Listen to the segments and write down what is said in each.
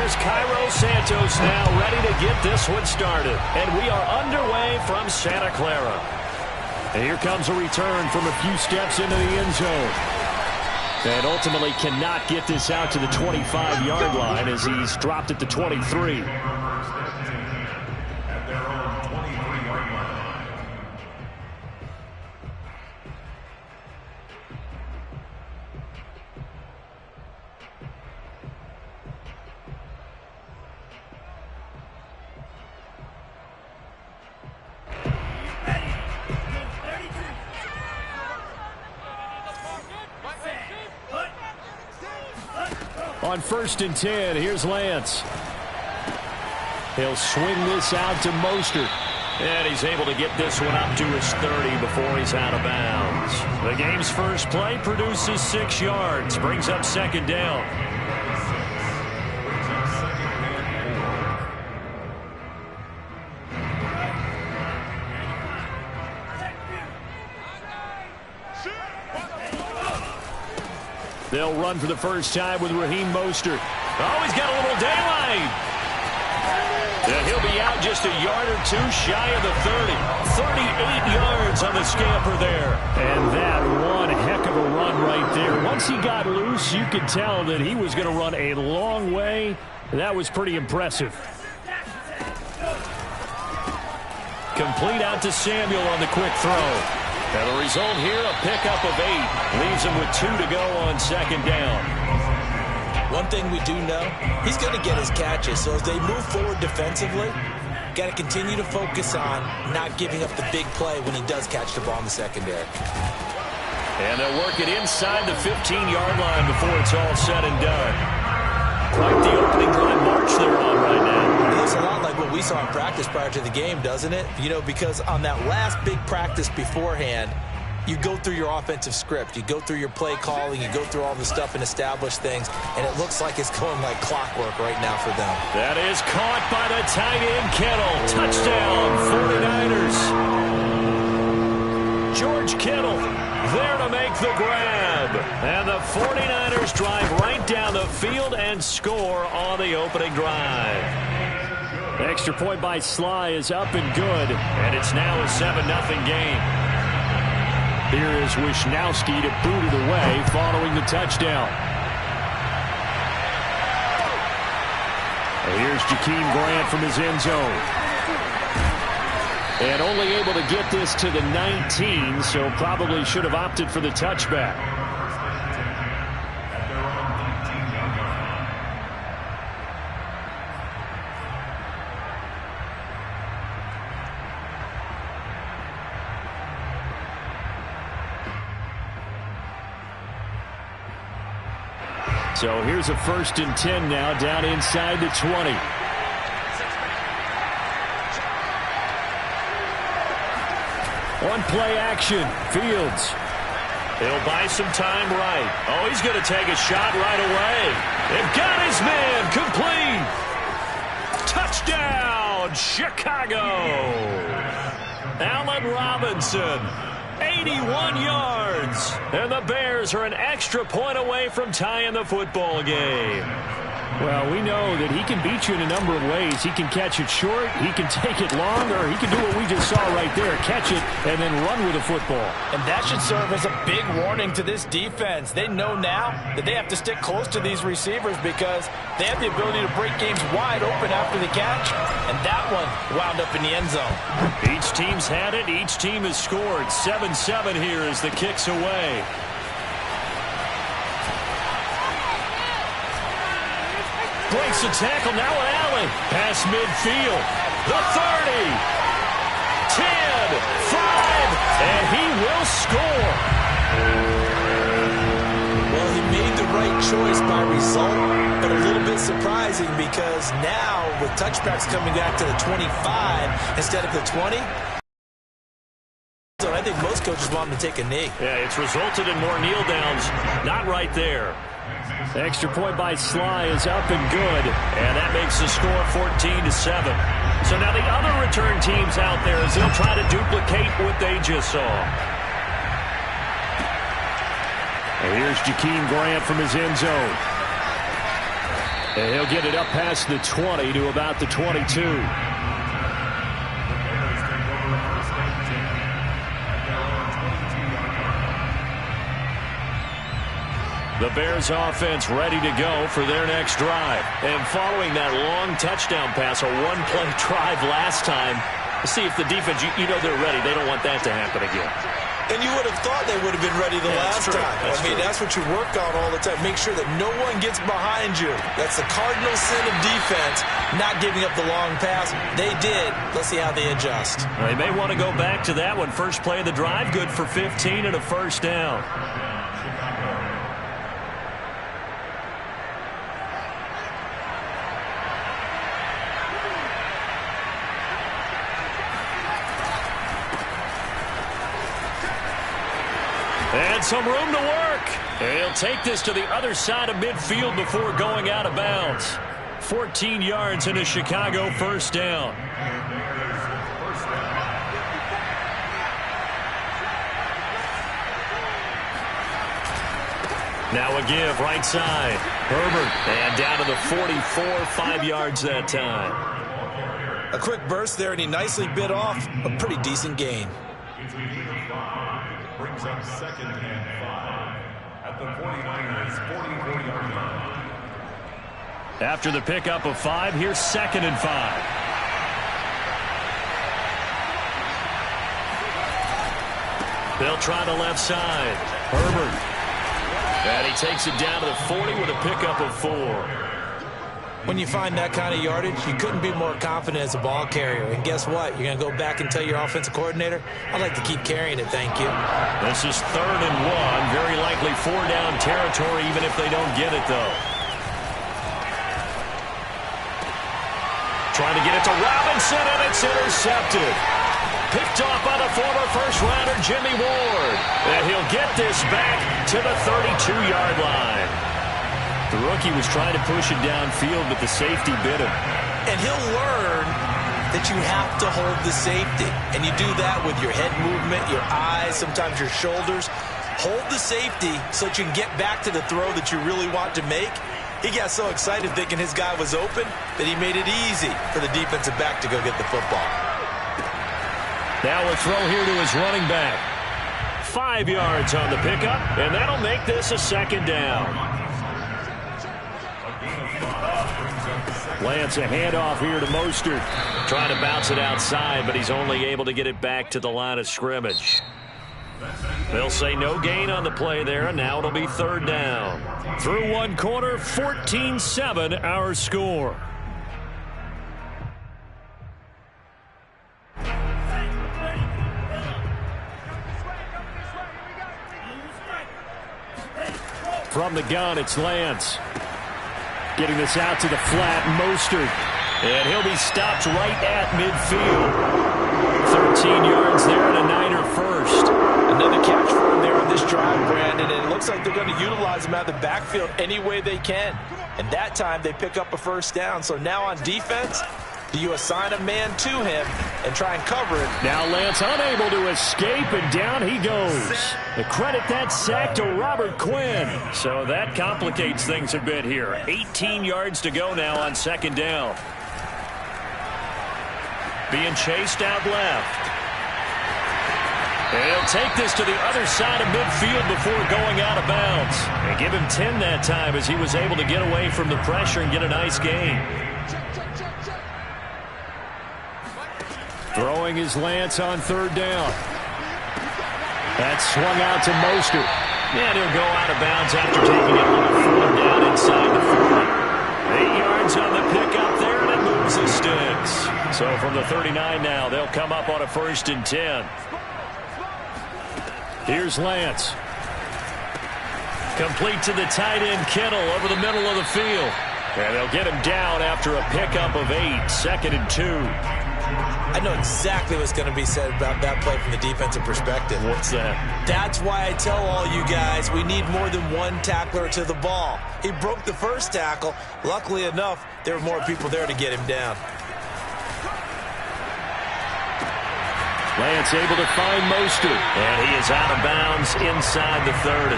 Here's Cairo Santos now ready to get this one started. And we are underway from Santa Clara. And here comes a return from a few steps into the end zone. And ultimately cannot get this out to the 25-yard line as he's dropped at the 23. On 1st and 10, here's Lance. He'll swing this out to Mostert. And he's able to get this one up to his 30 before he's out of bounds. The game's first play produces 6 yards. Brings up 2nd down. They'll run for the first time with Raheem Mostert. Oh, he's got a little daylight. Yeah, he'll be out just a yard or two shy of the 30. 38 yards on the scamper there. And that one heck of a run right there. Once he got loose, you could tell that he was going to run a long way. That was pretty impressive. Complete out to Samuel on the quick throw. And the result here, a pickup of 8. Leaves him with 2 to go on 2nd down. One thing we do know, he's going to get his catches. So as they move forward defensively, got to continue to focus on not giving up the big play when he does catch the ball in the secondary. And they'll work it inside the 15-yard line before it's all said and done. Quite the opening drive march they're on right now. It looks a lot like what we saw in practice prior to the game, doesn't it? You know, because on that last big practice beforehand, you go through your offensive script. You go through your play calling. You go through all the stuff and establish things. And it looks like it's going like clockwork right now for them. That is caught by the tight end, Kittle. Touchdown, 49ers. George Kittle there to make the grab. And the 49ers drive right down the field and score on the opening drive. The extra point by Sly is up and good. And it's now a 7-0 game. Here is Wisnowski to boot it away following the touchdown. And here's Jakeem Grant from his end zone. And only able to get this to the 19, so probably should have opted for the touchback. So here's a 1st and 10 now down inside the 20. On play action, Fields. He'll buy some time right. Oh, he's going to take a shot right away. They've got his man complete. Touchdown, Chicago. Allen Robinson. 81 yards. And the Bears are an extra point away from tying the football game. Well, we know that he can beat you in a number of ways. He can catch it short, he can take it long, or he can do what we just saw right there, catch it and then run with the football. And that should serve as a big warning to this defense. They know now that they have to stick close to these receivers because they have the ability to break games wide open after the catch, and that one wound up in the end zone. Each team's had it. Each team has scored. 7-7 here as the kick's away. Breaks the tackle, now Allen. Past midfield. The 30. 10. 5. And he will score. Well, he made the right choice by result, but a little bit surprising because now with touchbacks coming back to the 25 instead of the 20, so I think most coaches want him to take a knee. Yeah, it's resulted in more kneel downs. Not right there. The extra point by Sly is up and good, and that makes the score 14-7. So now the other return teams out there as they'll try to duplicate what they just saw. And here's Jakeem Grant from his end zone. And he'll get it up past the 20 to about the 22. The Bears offense ready to go for their next drive. And following that long touchdown pass, a one-play drive last time, see if the defense, you know they're ready. They don't want that to happen again. And you would have thought they would have been ready the last time. That's what you work on all the time. Make sure that no one gets behind you. That's the cardinal sin of defense, not giving up the long pass. They did. Let's see how they adjust. They may want to go back to that one. First play of the drive, good for 15 and a first down. And some room to work. He'll take this to the other side of midfield before going out of bounds. 14 yards and a Chicago first down. Now a give right side. Herbert. And down to the 44, 5 yards that time. A quick burst there, and he nicely bit off a pretty decent gain. Brings up second and 5 at the 49ers 44-yard line. After the pickup of 5, here's second and 5. They'll try the left side. Herbert. And he takes it down to the 40 with a pickup of 4. When you find that kind of yardage, you couldn't be more confident as a ball carrier. And guess what? You're going to go back and tell your offensive coordinator, I'd like to keep carrying it, thank you. This is 3rd and 1. Very likely 4-down territory, even if they don't get it, though. Trying to get it to Robinson, and it's intercepted. Picked off by the former first-rounder, Jimmy Ward. And he'll get this back to the 32-yard line. The rookie was trying to push it downfield, but the safety bit him. And he'll learn that you have to hold the safety. And you do that with your head movement, your eyes, sometimes your shoulders. Hold the safety so that you can get back to the throw that you really want to make. He got so excited thinking his guy was open that he made it easy for the defensive back to go get the football. Now a throw here to his running back. 5 yards on the pickup, and that'll make this a second down. Lance, a handoff here to Mostert. Trying to bounce it outside, but he's only able to get it back to the line of scrimmage. They'll say no gain on the play there, and now it'll be 3rd down. Through one quarter, 14-7 our score. From the gun, it's Lance. Getting this out to the flat, Mostert. And he'll be stopped right at midfield. 13 yards there and a Niner first. Another catch for him there on this drive, Brandon. And it looks like they're going to utilize him out of the backfield any way they can. And that time they pick up a first down. So now on defense, do you assign a man to him and try and cover it? Now Lance unable to escape, and down he goes. The credit that sack to Robert Quinn. So that complicates things a bit here. 18 yards to go now on 2nd down. Being chased out left. And he'll take this to the other side of midfield before going out of bounds. And give him 10 that time as he was able to get away from the pressure and get a nice gain. Throwing his Lance on 3rd down. That's swung out to Mostert. And he'll go out of bounds after taking it a little further down inside the 40. 8 yards on the pickup there, and it moves the sticks. So from the 39 now, they'll come up on a 1st and 10. Here's Lance. Complete to the tight end, Kittle, over the middle of the field. And they'll get him down after a pickup of 8, 2nd and 2. I know exactly what's going to be said about that play from the defensive perspective. What's that? That's why I tell all you guys we need more than one tackler to the ball. He broke the first tackle. Luckily enough, there were more people there to get him down. Lance able to find Mostert. And he is out of bounds inside the 30.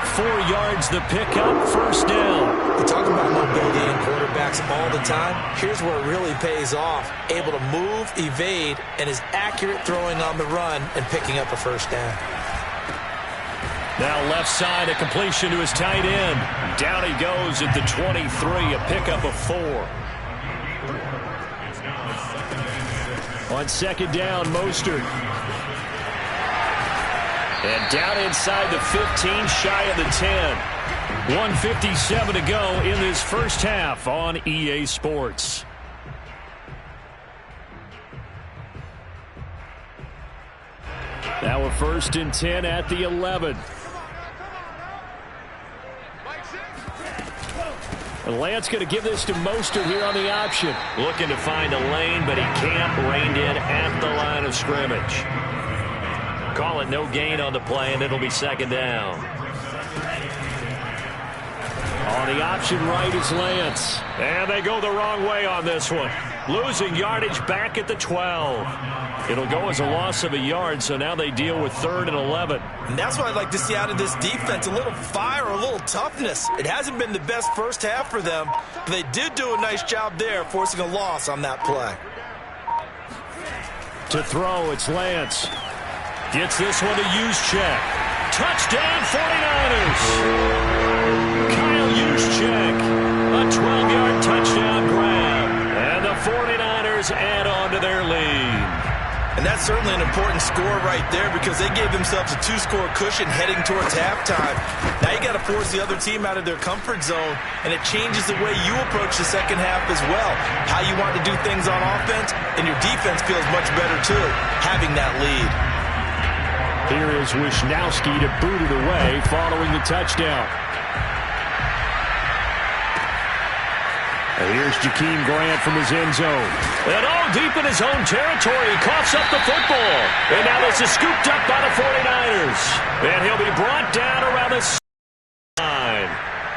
4 yards the pickup, first down. You talk about mobility in quarterbacks all the time. Here's where it really pays off. Able to move, evade, and is accurate throwing on the run and picking up a first down. Now left side, a completion to his tight end. Down he goes at the 23, a pickup of 4. On second down, Mostert. And down inside the 15, shy of the 10. 1:57 to go in this first half on EA Sports. Now a 1st and 10 at the 11. And Lance going to give this to Mostert here on the option. Looking to find a lane, but he can't. Reined in at the line of scrimmage. Call it no gain on the play, and it'll be second down. On the option right is Lance. And they go the wrong way on this one. Losing yardage back at the 12. It'll go as a loss of a yard, so now they deal with 3rd and 11. And that's what I'd like to see out of this defense, a little fire, a little toughness. It hasn't been the best first half for them, but they did do a nice job there, forcing a loss on that play. To throw, it's Lance. Gets this one to Juszczyk. Touchdown, 49ers. Kyle Juszczyk, a 12-yard touchdown grab. And the 49ers add on to their lead. And that's certainly an important score right there because they gave themselves a 2-score cushion heading towards halftime. Now you got to force the other team out of their comfort zone, and it changes the way you approach the second half as well. How you want to do things on offense, and your defense feels much better too, having that lead. Here is Wisnowski to boot it away following the touchdown. And here's Jakeem Grant from his end zone. And deep in his own territory, he coughs up the football. And now this is scooped up by the 49ers. And he'll be brought down around the line.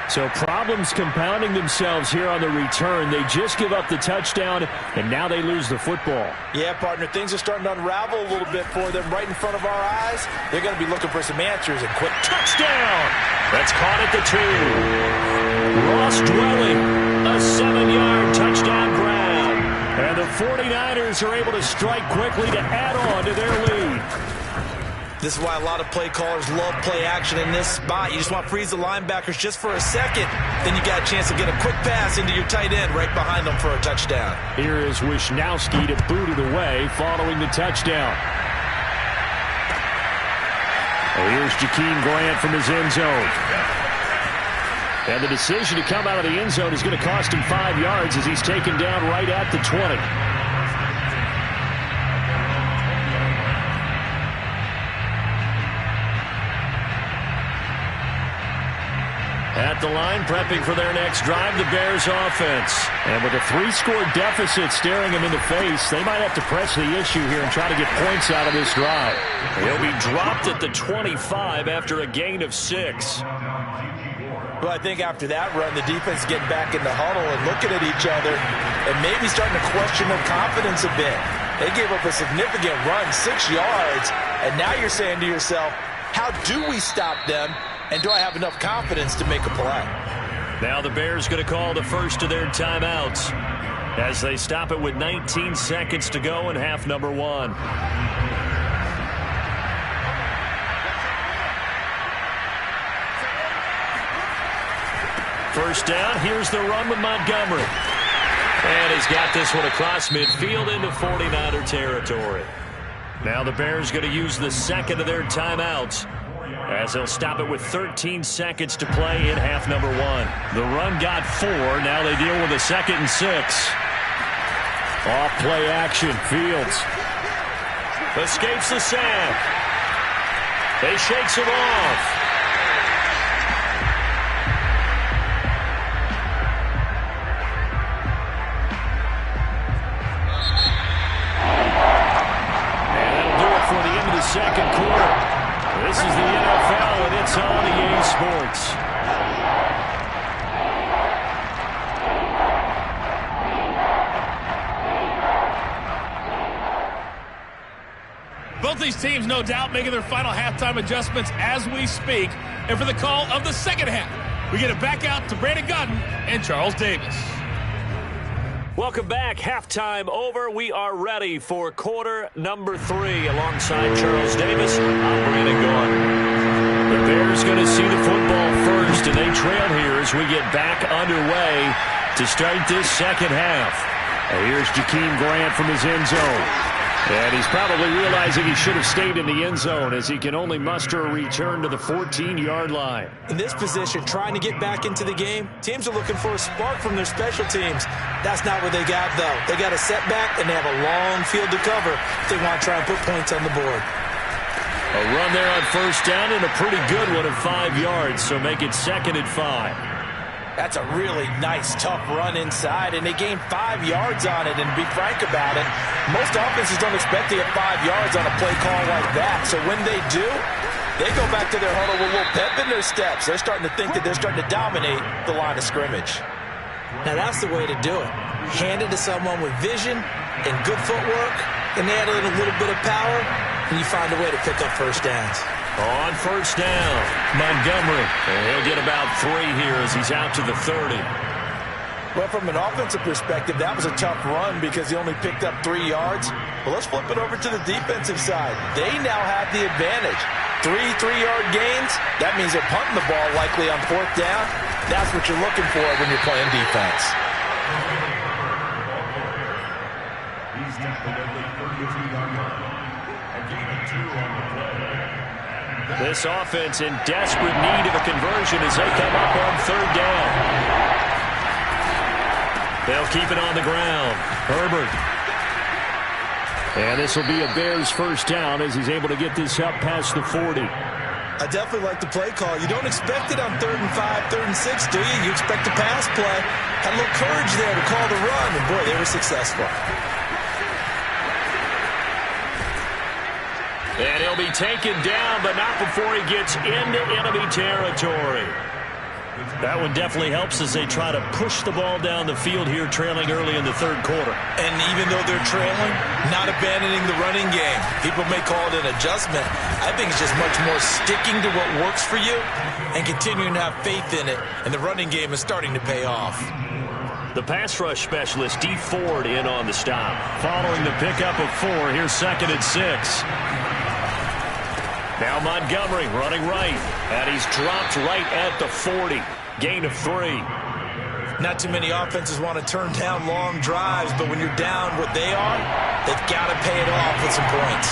So problems compounding themselves here on the return. They just give up the touchdown, and now they lose the football. Yeah, partner, things are starting to unravel a little bit for them right in front of our eyes. They're going to be looking for some answers and quick. Touchdown! That's caught at the 2. Ross Dwelling, a 7-yard touchdown grab. And the 49ers are able to strike quickly to add on to their lead. This is why a lot of play callers love play action in this spot. You just want to freeze the linebackers just for a second. Then you got a chance to get a quick pass into your tight end right behind them for a touchdown. Here is Wisnowski to boot it away following the touchdown. Here's Jakeem Grant from his end zone. And the decision to come out of the end zone is going to cost him 5 yards as he's taken down right at the 20. At the line, prepping for their next drive, the Bears offense. And with a 3-score deficit staring them in the face, they might have to press the issue here and try to get points out of this drive. He'll be dropped at the 25 after a gain of 6. Well, I think after that run, the defense is getting back in the huddle and looking at each other and maybe starting to question their confidence a bit. They gave up a significant run, 6 yards, and now you're saying to yourself, how do we stop them? And do I have enough confidence to make a play? Now the Bears going to call the first of their timeouts as they stop it with 19 seconds to go in half number 1. First down, here's the run with Montgomery. And he's got this one across midfield into 49er territory. Now the Bears going to use the second of their timeouts as they'll stop it with 13 seconds to play in half number 1. The run got 4. Now they deal with a 2nd and 6. Off play action. Fields escapes the sack. They shakes him off. And that'll do it for the end of the second quarter. This is the NFL, and it's on EA Sports. Both these teams, no doubt, making their final halftime adjustments as we speak. And for the call of the second half, we get it back out to Brandon Godden and Charles Davis. Welcome back. Halftime over. We are ready for quarter number 3. Alongside Charles Davis, I'm Brandon Gordon. The Bears going to see the football first, and they trail here as we get back underway to start this second half. And here's Jakeem Grant from his end zone. And he's probably realizing he should have stayed in the end zone as he can only muster a return to the 14-yard line. In this position, trying to get back into the game, teams are looking for a spark from their special teams. That's not what they got, though. They got a setback, and they have a long field to cover if they want to try and put points on the board. A run there on first down, and a pretty good one of 5 yards, so make it 2nd and 5. That's a really nice, tough run inside, and they gained 5 yards on it. And to be frank about it, most offenses don't expect to get 5 yards on a play call like that. So when they do, they go back to their huddle with a little pep in their steps. They're starting to think that they're starting to dominate the line of scrimmage. Now, that's the way to do it. Hand it to someone with vision and good footwork, and add in a little bit of power, and you find a way to pick up first downs. On first down, Montgomery. And he'll get about 3 here as he's out to the 30. Well, from an offensive perspective, that was a tough run because he only picked up 3 yards. Well, let's flip it over to the defensive side. They now have the advantage. 3 3-yard gains, that means they're punting the ball likely on 4th down. That's what you're looking for when you're playing defense. He's tackled at the 32-yard line. A gain of 2 on the play. This offense in desperate need of a conversion as they come up on 3rd down. They'll keep it on the ground. Herbert. And this will be a Bears first down as he's able to get this up past the 40. I definitely like the play call. You don't expect it on 3rd and 5, 3rd and 6, do you? You expect a pass play. Had a little courage there to call the run, and boy, they were successful. And he'll be taken down, but not before he gets into enemy territory. That one definitely helps as they try to push the ball down the field here, trailing early in the 3rd quarter. And even though they're trailing, not abandoning the running game. People may call it an adjustment. I think it's just much more sticking to what works for you and continuing to have faith in it. And the running game is starting to pay off. The pass rush specialist, D. Ford, in on the stop. Following the pickup of 4, here's 2nd and 6. Now Montgomery running right, and he's dropped right at the 40. Gain of 3. Not too many offenses want to turn down long drives, but when you're down what they are, they've got to pay it off with some points.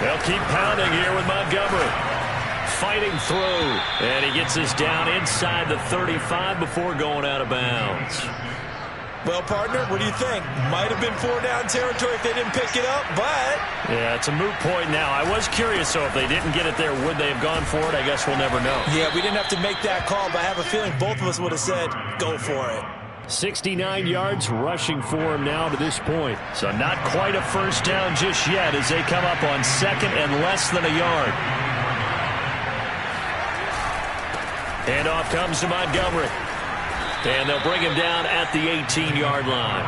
They'll keep pounding here with Montgomery. Fighting through, and he gets us down inside the 35 before going out of bounds. Well, partner, what do you think? Might have been 4-down territory if they didn't pick it up, but... Yeah, it's a moot point now. I was curious, so if they didn't get it there, would they have gone for it? I guess we'll never know. Yeah, we didn't have to make that call, but I have a feeling both of us would have said, go for it. 69 yards rushing for him now to this point. So not quite a first down just yet as they come up on 2nd and less than a yard. Handoff comes to Montgomery. And they'll bring him down at the 18-yard line.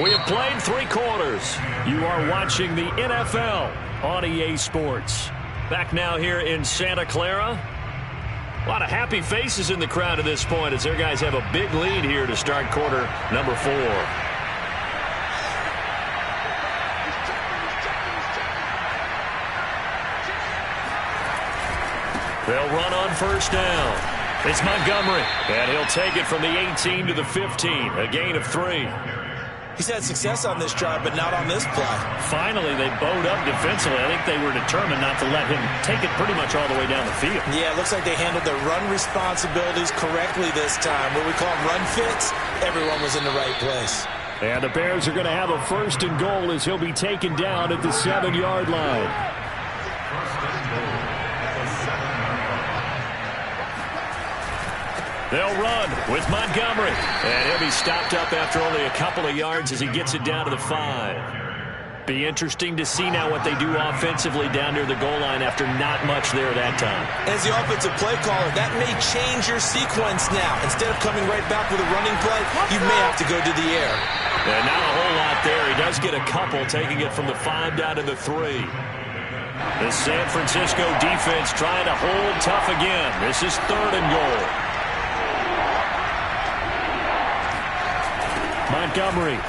We have played 3 quarters. You are watching the NFL on EA Sports. Back now here in Santa Clara. A lot of happy faces in the crowd at this point as their guys have a big lead here to start quarter number 4. They'll run on first down. It's Montgomery, and he'll take it from the 18 to the 15, a gain of 3. He's had success on this drive, but not on this play. Finally, they bowed up defensively. I think they were determined not to let him take it pretty much all the way down the field. Yeah, it looks like they handled their run responsibilities correctly this time. What we call run fits, everyone was in the right place. And the Bears are going to have a 1st and goal as he'll be taken down at the 7-yard line. They'll run with Montgomery. And he'll be stopped up after only a couple of yards as he gets it down to the 5. Be interesting to see now what they do offensively down near the goal line after not much there that time. As the offensive play caller, that may change your sequence now. Instead of coming right back with a running play, you may have to go to the air. And not a whole lot there. He does get a couple, taking it from the 5 down to the 3. The San Francisco defense trying to hold tough again. This is 3rd and goal. Montgomery.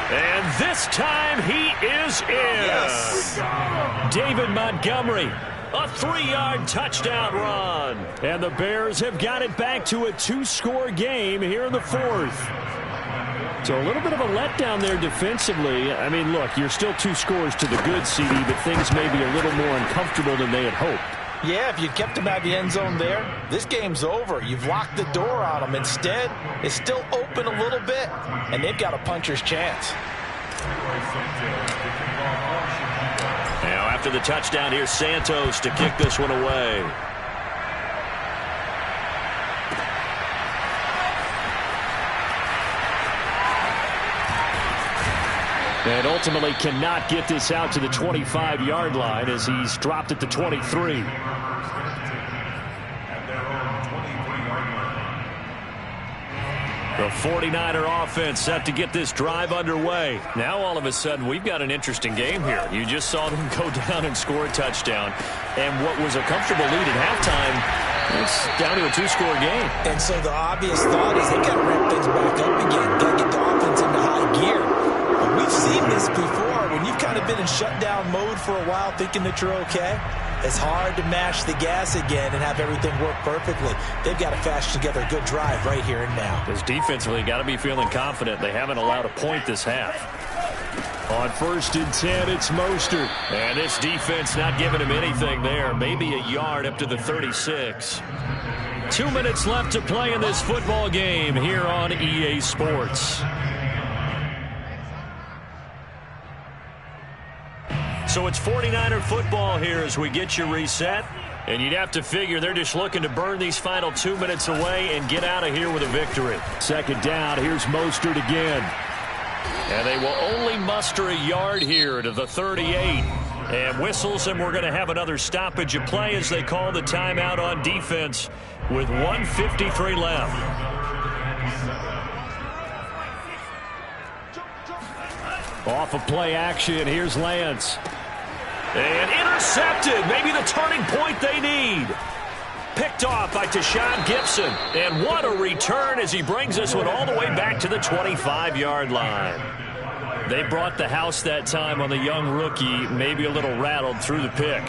And this time he is in. Yes. David Montgomery, a 3-yard touchdown run. And the Bears have got it back to a 2-score game here in the 4th. So a little bit of a letdown there defensively. I mean, look, you're still 2 scores to the good, CD, but things may be a little more uncomfortable than they had hoped. Yeah, if you kept him out of the end zone there, this game's over. You've locked the door on him. Instead, it's still open a little bit, and they've got a puncher's chance. Now, after the touchdown, here's Santos to kick this one away. And ultimately cannot get this out to the 25-yard line as he's dropped at the 23. The 49er offense set to get this drive underway. Now all of a sudden we've got an interesting game here. You just saw them go down and score a touchdown. And what was a comfortable lead at halftime, it's down to a 2-score game. And so the obvious thought is they got to ramp things back up again. Got to get the offense into high gear. But we've seen this before. When you've kind of been in shutdown mode for a while thinking that you're okay, it's hard to mash the gas again and have everything work perfectly. They've got to fashion together a good drive right here and now. Because defensively, got to be feeling confident. They haven't allowed a point this half. On 1st and 10, it's Mostert. And this defense not giving him anything there. Maybe a yard up to the 36. 2 minutes left to play in this football game here on EA Sports. So it's 49er football here as we get you reset. And you'd have to figure they're just looking to burn these final 2 minutes away and get out of here with a victory. 2nd down, here's Mostert again. And they will only muster a yard here to the 38. And whistles, and we're going to have another stoppage of play as they call the timeout on defense with 1:53 left. Off of play action, here's Lance. And intercepted, maybe the turning point they need. Picked off by Tashawn Gibson. And what a return as he brings this one all the way back to the 25-yard line. They brought the house that time on the young rookie, maybe a little rattled through the pick.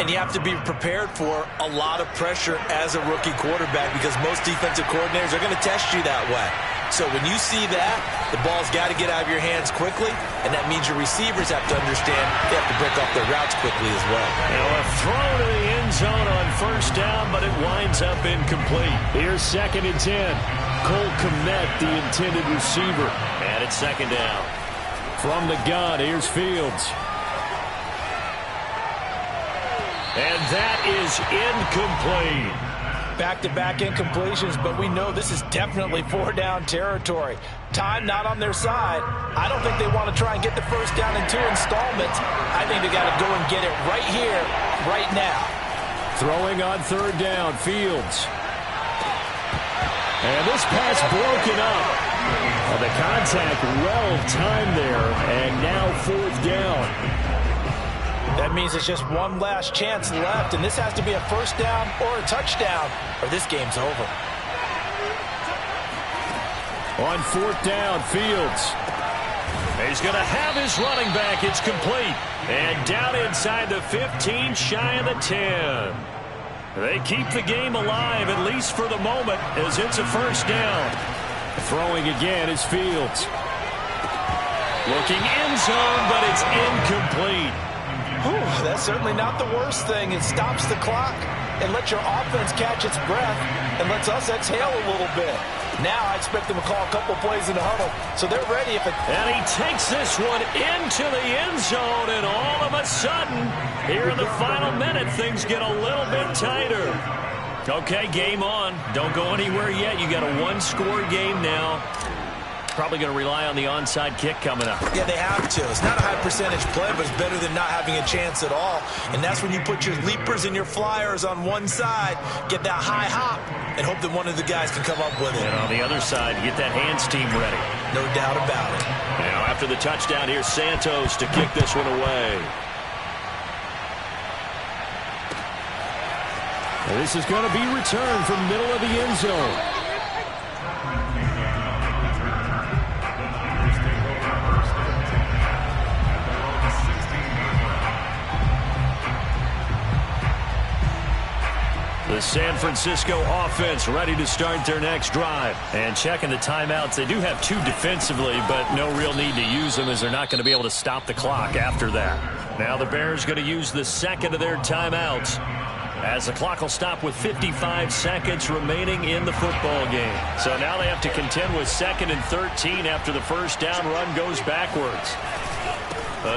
And you have to be prepared for a lot of pressure as a rookie quarterback because most defensive coordinators are going to test you that way. So when you see that, the ball's got to get out of your hands quickly, and that means your receivers have to understand they have to break off their routes quickly as well. Now a throw to the end zone on 1st down, but it winds up incomplete. Here's 2nd and 10. Cole Kmet, the intended receiver. And it's 2nd down. From the gun, here's Fields. And that is incomplete. Back-to-back incompletions, but we know this is definitely 4-down territory. Time not on their side. I don't think they want to try and get the 1st down in 2 installments. I think they got to go and get it right here, right now. Throwing on 3rd down, Fields. And this pass broken up. The contact well-timed there, and now 4th down. That means it's just one last chance left, and this has to be a 1st down or a touchdown, or this game's over. On 4th down, Fields. He's going to have his running back. It's complete. And down inside the 15, shy of the 10. They keep the game alive, at least for the moment, as it's a 1st down. Throwing again is Fields. Looking end zone, but it's incomplete. Whew, that's certainly not the worst thing. It stops the clock and lets your offense catch its breath and lets us exhale a little bit. Now I expect them to call a couple plays in the huddle, so they're ready. And he takes this one into the end zone, and all of a sudden, here in the final minute, things get a little bit tighter. Okay, game on. Don't go anywhere yet. You got a 1-score game now. probably going to rely on the onside kick coming up. Yeah, they have to. It's not a high percentage play, but it's better than not having a chance at all. And that's when you put your leapers and your flyers on one side, get that high hop, and hope that one of the guys can come up with it. And on the other side, get that hands team ready. No doubt about it. Now after the touchdown, here's Santos to kick this one away. And this is going to be returned from middle of the end zone. The San Francisco offense ready to start their next drive. And checking the timeouts, they do have 2 defensively, but no real need to use them as they're not going to be able to stop the clock after that. Now the Bears going to use the second of their timeouts, as the clock will stop with 55 seconds remaining in the football game. So now they have to contend with 2nd and 13 after the first down run goes backwards.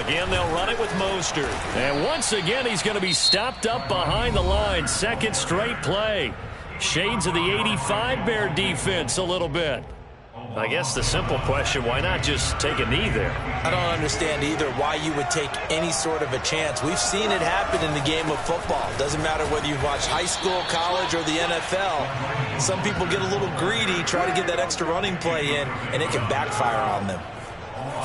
Again, they'll run it with Mostert. And once again, he's going to be stopped up behind the line. 2nd straight play. Shades of the 85 Bear defense a little bit. I guess the simple question, why not just take a knee there? I don't understand either why you would take any sort of a chance. We've seen it happen in the game of football. Doesn't matter whether you watch high school, college, or the NFL. Some people get a little greedy, try to get that extra running play in, and it can backfire on them.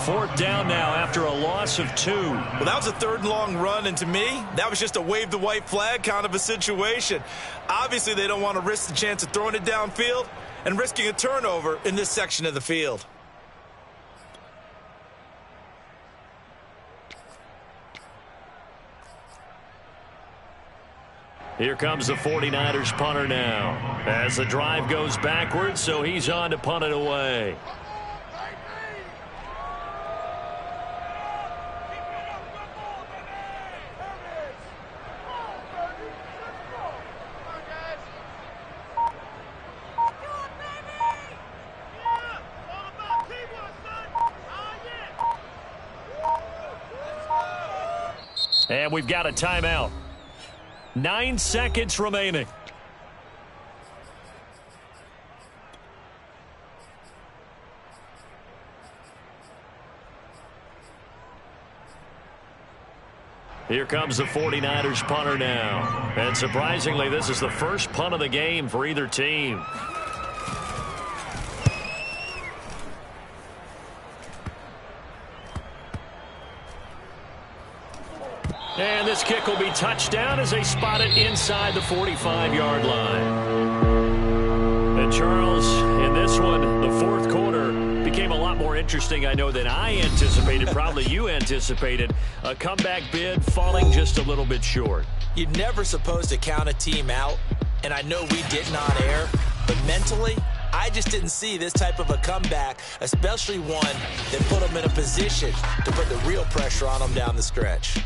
4th down now after a loss of 2. Well, that was a 3rd and long run, and to me, that was just a wave the white flag kind of a situation. Obviously, they don't want to risk the chance of throwing it downfield and risking a turnover in this section of the field. Here comes the 49ers punter now, as the drive goes backwards, so he's on to punt it away. And we've got a timeout. 9 seconds remaining. Here comes the 49ers punter now. And surprisingly, this is the first punt of the game for either team. And this kick will be touchdown as they spot it inside the 45-yard line. And Charles, in this one, the 4th quarter became a lot more interesting, I know, than I anticipated. Probably you anticipated. A comeback bid falling just a little bit short. You're never supposed to count a team out, and I know we didn't on air, but mentally, I just didn't see this type of a comeback, especially one that put them in a position to put the real pressure on them down the stretch.